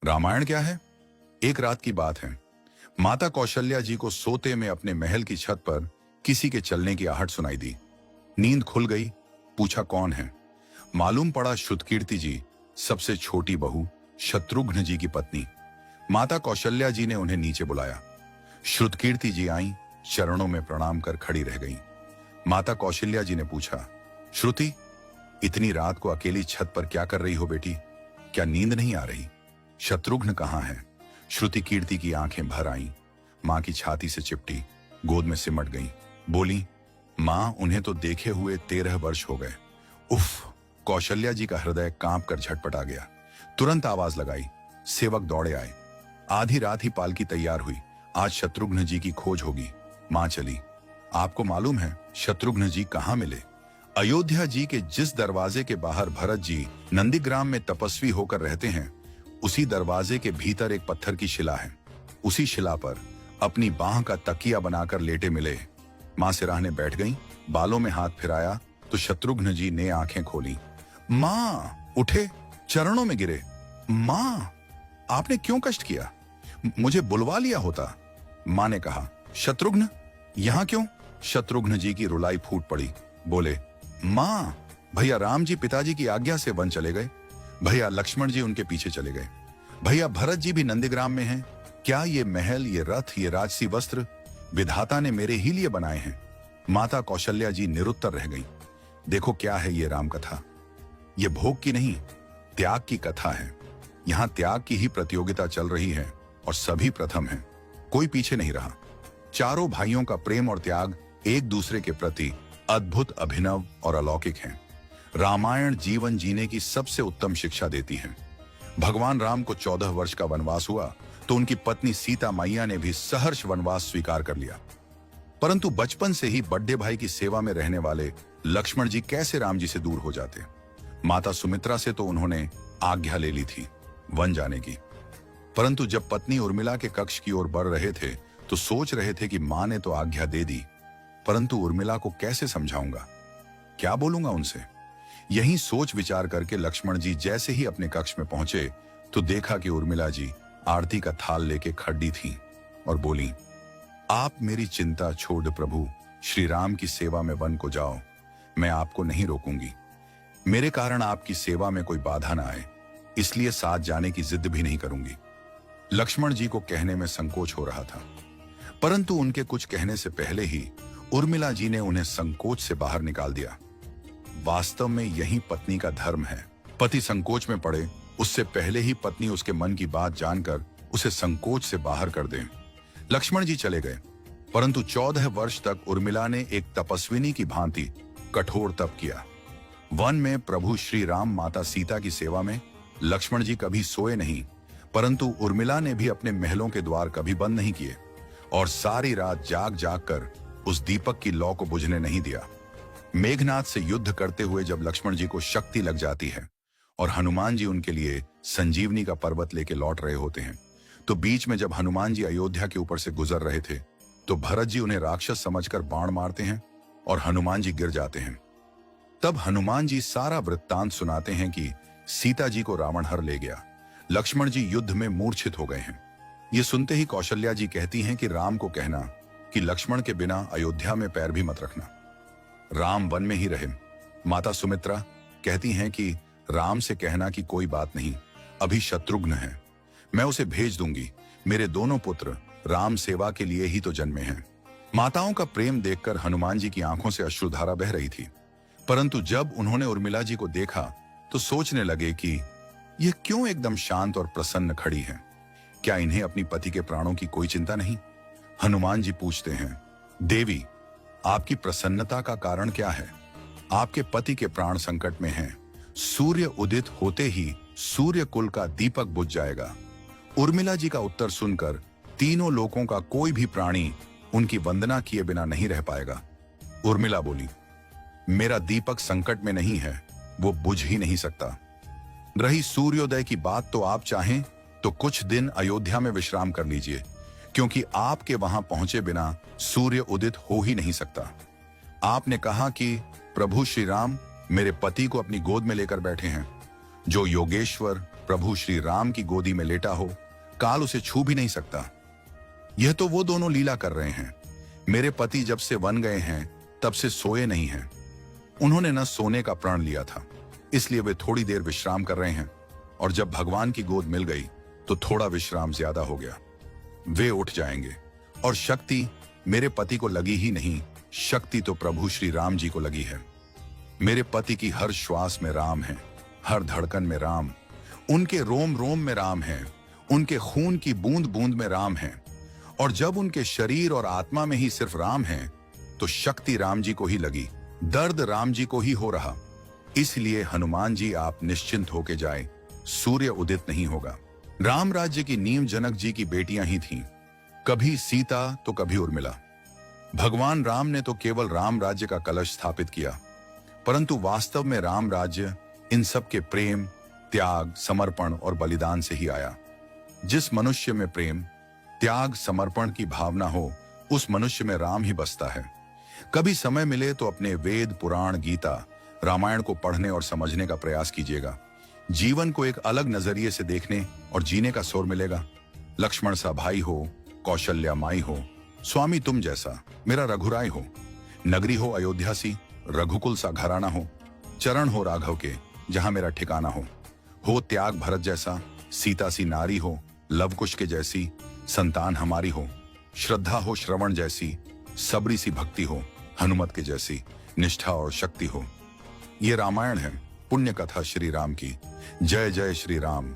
रामायण क्या है? एक रात की बात है। माता कौशल्या जी को सोते में अपने महल की छत पर किसी के चलने की आहट सुनाई दी। नींद खुल गई। पूछा कौन है? मालूम पड़ा श्रुतकीर्ति जी, सबसे छोटी बहू, शत्रुघ्न जी की पत्नी। माता कौशल्या जी ने उन्हें नीचे बुलाया। श्रुतकीर्ति जी आईं, चरणों में प्रणाम कर खड़ी रह गईं। माता कौशल्या जी ने पूछा, श्रुति, इतनी रात को अकेली छत पर क्या कर रही हो बेटी? क्या नींद नहीं आ रही? शत्रुघ्न कहाँ है? श्रुति कीर्ति की आंखें भर आईं, मां की छाती से चिपटी, गोद में सिमट गईं। बोली, मां, उन्हें तो देखे हुए 13 वर्ष हो गए। उफ! कौशल्या जी का हृदय कांप कर झटपटा गया। तुरंत आवाज लगाई। सेवक दौड़े आए। आधी रात ही पालकी तैयार हुई। आज शत्रुघ्न जी की खोज होगी। मां चली। आपको मालूम है शत्रुघ्न जी कहाँ मिले? अयोध्या जी के जिस दरवाजे के बाहर भरत जी नंदीग्राम में तपस्वी होकर रहते हैं, उसी दरवाजे के भीतर एक पत्थर की शिला है। उसी शिला पर अपनी बाह का तकिया बनाकर लेटे मिले। मां सिराहने बैठ गईं, बालों में हाथ फिराया तो शत्रुघ्न जी ने आंखें खोली। मां! उठे, चरणों में गिरे। मां, आपने क्यों कष्ट किया? मुझे बुलवा लिया होता। मां ने कहा, शत्रुघ्न यहां क्यों? शत्रुघ्न जी की रुलाई फूट पड़ी। बोले, मां, भैया राम जी पिताजी की आज्ञा से वन चले गए। भैया लक्ष्मण जी उनके पीछे चले गए। भैया भरत जी भी नंदीग्राम में हैं। क्या ये महल, ये रथ, ये राजसी वस्त्र विधाता ने मेरे ही लिए बनाए हैं? माता कौशल्या जी निरुत्तर रह गईं। देखो क्या है ये राम कथा। ये भोग की नहीं, त्याग की कथा है। यहां त्याग की ही प्रतियोगिता चल रही है और सभी प्रथम हैं। कोई पीछे नहीं रहा। चारों भाइयों का प्रेम और त्याग एक दूसरे के प्रति अद्भुत, अभिनव और अलौकिक है। रामायण जीवन जीने की सबसे उत्तम शिक्षा देती है। भगवान राम को 14 वर्ष का वनवास हुआ तो उनकी पत्नी सीता मैया ने भी सहर्ष वनवास स्वीकार कर लिया। परंतु बचपन से ही बड़े भाई की सेवा में रहने वाले लक्ष्मण जी कैसे राम जी से दूर हो जाते? माता सुमित्रा से तो उन्होंने आज्ञा ले ली थी वन जाने की, परंतु जब पत्नी उर्मिला के कक्ष की ओर बढ़ रहे थे तो सोच रहे थे कि मां ने तो आज्ञा दे दी, परंतु उर्मिला को कैसे समझाऊंगा, क्या बोलूंगा उनसे? यही सोच विचार करके लक्ष्मण जी जैसे ही अपने कक्ष में पहुंचे तो देखा कि उर्मिला जी आरती का थाल लेके खड़ी थी और बोली, आप मेरी चिंता छोड़ प्रभु, श्री राम की सेवा में वन को जाओ। मैं आपको नहीं रोकूंगी। मेरे कारण आपकी सेवा में कोई बाधा ना आए, इसलिए साथ जाने की जिद भी नहीं करूंगी। लक्ष्मण जी को कहने में संकोच हो रहा था, परंतु उनके कुछ कहने से पहले ही उर्मिला जी ने उन्हें संकोच से बाहर निकाल दिया। वास्तव में यही पत्नी का धर्म है। पति संकोच में पड़े उससे पहले ही पत्नी उसके मन की बात जानकर उसे संकोच से बाहर कर दे। लक्ष्मण जी चले गए, परंतु 14 वर्ष तक उर्मिला ने एक तपस्विनी की भांति कठोर तप किया। वन में प्रभु श्री राम माता सीता की सेवा में लक्ष्मण जी कभी सोए नहीं, परंतु उर्मिला ने भी अपने महलों के द्वार कभी बंद नहीं किए और सारी रात जाग जाग कर उस दीपक की लौ को बुझने नहीं दिया। मेघनाथ से युद्ध करते हुए जब लक्ष्मण जी को शक्ति लग जाती है और हनुमान जी उनके लिए संजीवनी का पर्वत लेके लौट रहे होते हैं, तो बीच में जब हनुमान जी अयोध्या के ऊपर से गुजर रहे थे तो भरत जी उन्हें राक्षस समझकर बाण मारते हैं और हनुमान जी गिर जाते हैं। तब हनुमान जी सारा वृत्तांत सुनाते हैं कि सीता जी को रावण हर ले गया, लक्ष्मण जी युद्ध में मूर्छित हो गए हैं। ये सुनते ही कौशल्या जी कहती हैं कि राम को कहना कि लक्ष्मण के बिना अयोध्या में पैर भी मत रखना, राम वन में ही रहे। माता सुमित्रा कहती हैं कि राम से कहना कि कोई बात नहीं, अभी शत्रुघ्न है, मैं उसे भेज दूंगी। मेरे दोनों पुत्र राम सेवा के लिए ही तो जन्मे हैं। माताओं का प्रेम देखकर हनुमान जी की आंखों से अश्रुधारा बह रही थी, परंतु जब उन्होंने उर्मिला जी को देखा तो सोचने लगे कि यह क्यों एकदम शांत और प्रसन्न खड़ी है। क्या इन्हें अपनी पति के प्राणों की कोई चिंता नहीं? हनुमान जी पूछते हैं, देवी, आपकी प्रसन्नता का कारण क्या है? आपके पति के प्राण संकट में हैं। सूर्य उदित होते ही सूर्य कुल का दीपक बुझ जाएगा। उर्मिला जी का उत्तर सुनकर तीनों लोकों का कोई भी प्राणी उनकी वंदना किए बिना नहीं रह पाएगा। उर्मिला बोली, मेरा दीपक संकट में नहीं है, वो बुझ ही नहीं सकता। रही सूर्योदय की बात, तो आप चाहें तो कुछ दिन अयोध्या में विश्राम कर लीजिए, क्योंकि आपके वहां पहुंचे बिना सूर्य उदित हो ही नहीं सकता। आपने कहा कि प्रभु श्री राम मेरे पति को अपनी गोद में लेकर बैठे हैं। जो योगेश्वर प्रभु श्री राम की गोदी में लेटा हो, काल उसे छू भी नहीं सकता। यह तो वो दोनों लीला कर रहे हैं। मेरे पति जब से वन गए हैं तब से सोए नहीं हैं। उन्होंने न सोने का प्रण लिया था, इसलिए वे थोड़ी देर विश्राम कर रहे हैं, और जब भगवान की गोद मिल गई तो थोड़ा विश्राम ज्यादा हो गया। वे उठ जाएंगे। और शक्ति मेरे पति को लगी ही नहीं, शक्ति तो प्रभु श्री राम जी को लगी है। मेरे पति की हर श्वास में राम है, हर धड़कन में राम, उनके रोम रोम में राम है, उनके खून की बूंद बूंद में राम है। और जब उनके शरीर और आत्मा में ही सिर्फ राम है तो शक्ति राम जी को ही लगी, दर्द राम जी को ही हो रहा। इसलिए हनुमान जी आप निश्चिंत होके जाए, सूर्य उदित नहीं होगा। राम राज्य की नींव जनक जी की बेटियां ही थीं, कभी सीता तो कभी उर्मिला। भगवान राम ने तो केवल राम राज्य का कलश स्थापित किया, परंतु वास्तव में राम राज्य इन सब के प्रेम, त्याग, समर्पण और बलिदान से ही आया। जिस मनुष्य में प्रेम, त्याग, समर्पण की भावना हो, उस मनुष्य में राम ही बसता है। कभी समय मिले तो अपने वेद, पुराण, गीता, रामायण को पढ़ने और समझने का प्रयास कीजिएगा। जीवन को एक अलग नजरिए से देखने और जीने का सुर मिलेगा। लक्ष्मण सा भाई हो, कौशल्या माई हो, स्वामी तुम जैसा मेरा रघुराय हो, नगरी हो अयोध्या सी, रघुकुल सा घराना हो, चरण हो राघव के जहां मेरा ठिकाना हो त्याग भरत जैसा, सीता सी नारी हो, लवकुश के जैसी संतान हमारी हो, श्रद्धा हो श्रवण जैसी, सबरी सी भक्ति हो, हनुमत के जैसी निष्ठा और शक्ति हो। ये रामायण है, पुण्य कथा श्री राम की। जय जय श्री राम।